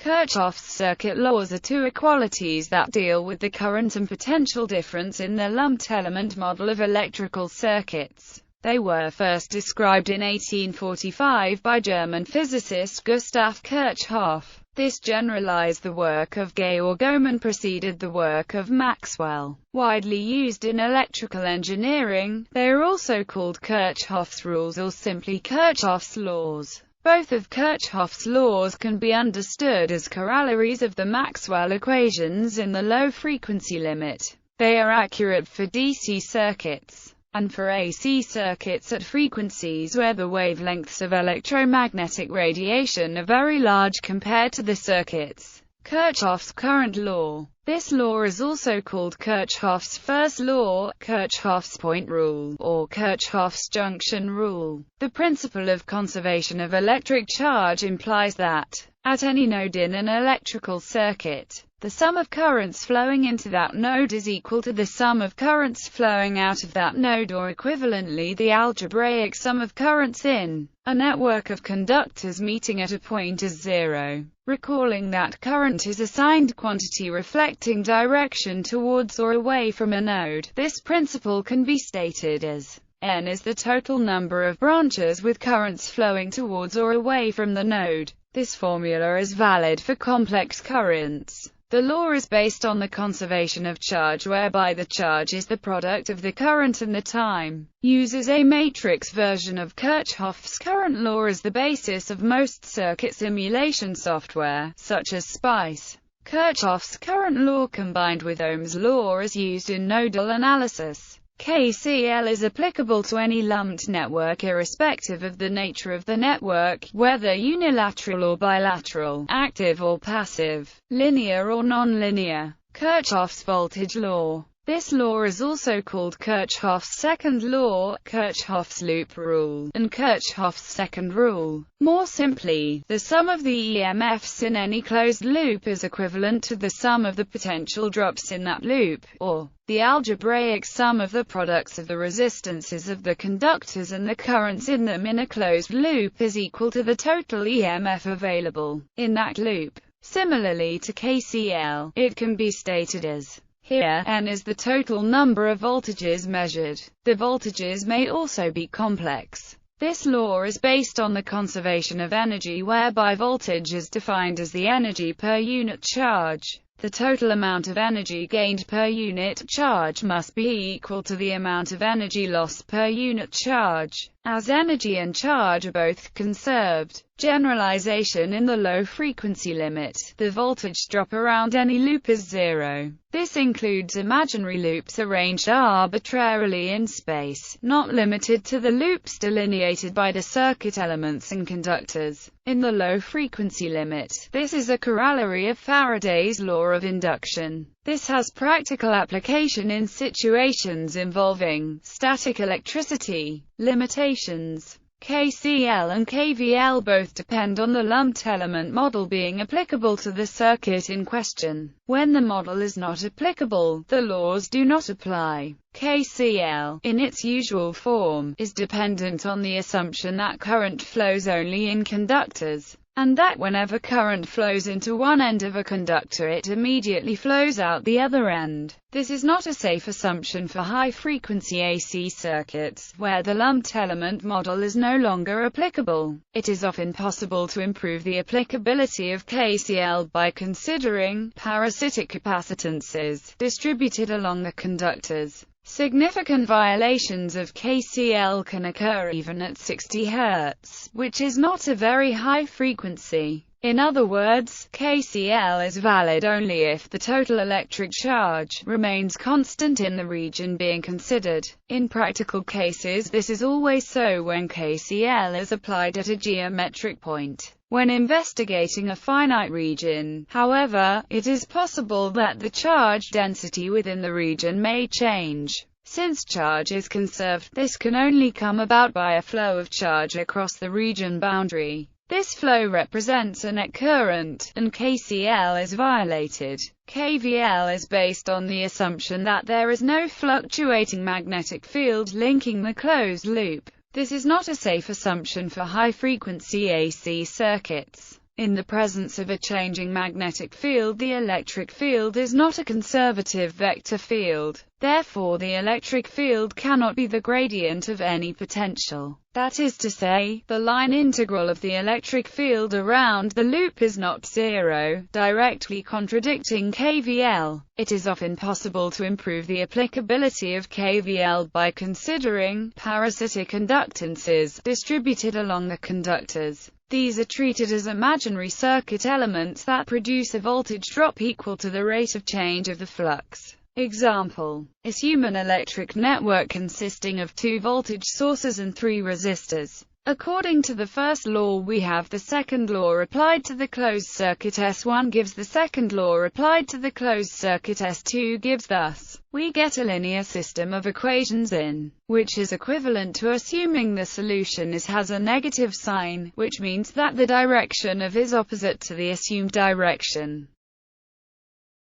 Kirchoff's circuit laws are two equalities that deal with the current and potential difference in the lumped element model of electrical circuits. They were first described in 1845 by German physicist Gustav Kirchhoff. This generalized the work of Georg Ohm and preceded the work of Maxwell. Widely used in electrical engineering, they are also called Kirchhoff's rules or simply Kirchhoff's laws. Both of Kirchhoff's laws can be understood as corollaries of the Maxwell equations in the low-frequency limit. They are accurate for DC circuits, and for AC circuits at frequencies where the wavelengths of electromagnetic radiation are very large compared to the circuit's Kirchhoff's current law. This law is also called Kirchhoff's first law, Kirchhoff's point rule, or Kirchhoff's junction rule. The principle of conservation of electric charge implies that, at any node in an electrical circuit, the sum of currents flowing into that node is equal to the sum of currents flowing out of that node, or equivalently the algebraic sum of currents in a network of conductors meeting at a point as zero. Recalling that current is a signed quantity reflecting direction towards or away from a node, this principle can be stated as N is the total number of branches with currents flowing towards or away from the node. This formula is valid for complex currents. The law is based on the conservation of charge, whereby the charge is the product of the current and the time. Uses a matrix version of Kirchhoff's current law as the basis of most circuit simulation software, such as SPICE. Kirchhoff's current law combined with Ohm's law is used in nodal analysis. KCL is applicable to any lumped network irrespective of the nature of the network, whether unilateral or bilateral, active or passive, linear or non-linear. Kirchhoff's voltage law. This law is also called Kirchhoff's second law, Kirchhoff's loop rule, and Kirchhoff's second rule. More simply, the sum of the EMFs in any closed loop is equivalent to the sum of the potential drops in that loop, or the algebraic sum of the products of the resistances of the conductors and the currents in them in a closed loop is equal to the total EMF available in that loop. Similarly to KCL, it can be stated as here, N is the total number of voltages measured. The voltages may also be complex. This law is based on the conservation of energy, whereby voltage is defined as the energy per unit charge. The total amount of energy gained per unit charge must be equal to the amount of energy lost per unit charge, as energy and charge are both conserved. Generalization in the low-frequency limit. The voltage drop around any loop is zero. This includes imaginary loops arranged arbitrarily in space, not limited to the loops delineated by the circuit elements and conductors. In the low-frequency limit, this is a corollary of Faraday's law of induction. This has practical application in situations involving static electricity. Limitations. KCL and KVL both depend on the lumped element model being applicable to the circuit in question. When the model is not applicable, the laws do not apply. KCL, in its usual form, is dependent on the assumption that current flows only in conductors, and that whenever current flows into one end of a conductor it immediately flows out the other end. This is not a safe assumption for high-frequency AC circuits, where the lumped element model is no longer applicable. It is often possible to improve the applicability of KCL by considering parasitic capacitances distributed along the conductors. Significant violations of KCL can occur even at 60 Hz, which is not a very high frequency. In other words, KCL is valid only if the total electric charge remains constant in the region being considered. In practical cases, this is always so when KCL is applied at a geometric point. When investigating a finite region, however, it is possible that the charge density within the region may change. Since charge is conserved, this can only come about by a flow of charge across the region boundary. This flow represents a net current, and KCL is violated. KVL is based on the assumption that there is no fluctuating magnetic field linking the closed loop. This is not a safe assumption for high-frequency AC circuits. In the presence of a changing magnetic field, the electric field is not a conservative vector field. Therefore, the electric field cannot be the gradient of any potential. That is to say, the line integral of the electric field around the loop is not zero, directly contradicting KVL. It is often possible to improve the applicability of KVL by considering parasitic inductances distributed along the conductors. These are treated as imaginary circuit elements that produce a voltage drop equal to the rate of change of the flux. Example: assume an electric network consisting of 2 voltage sources and 3 resistors. According to the first law, we have the second law applied to the closed circuit. S1 gives the second law applied to the closed circuit. S2 gives. Thus, we get a linear system of equations in which is equivalent to assuming the solution has a negative sign, which means that the direction of is opposite to the assumed direction.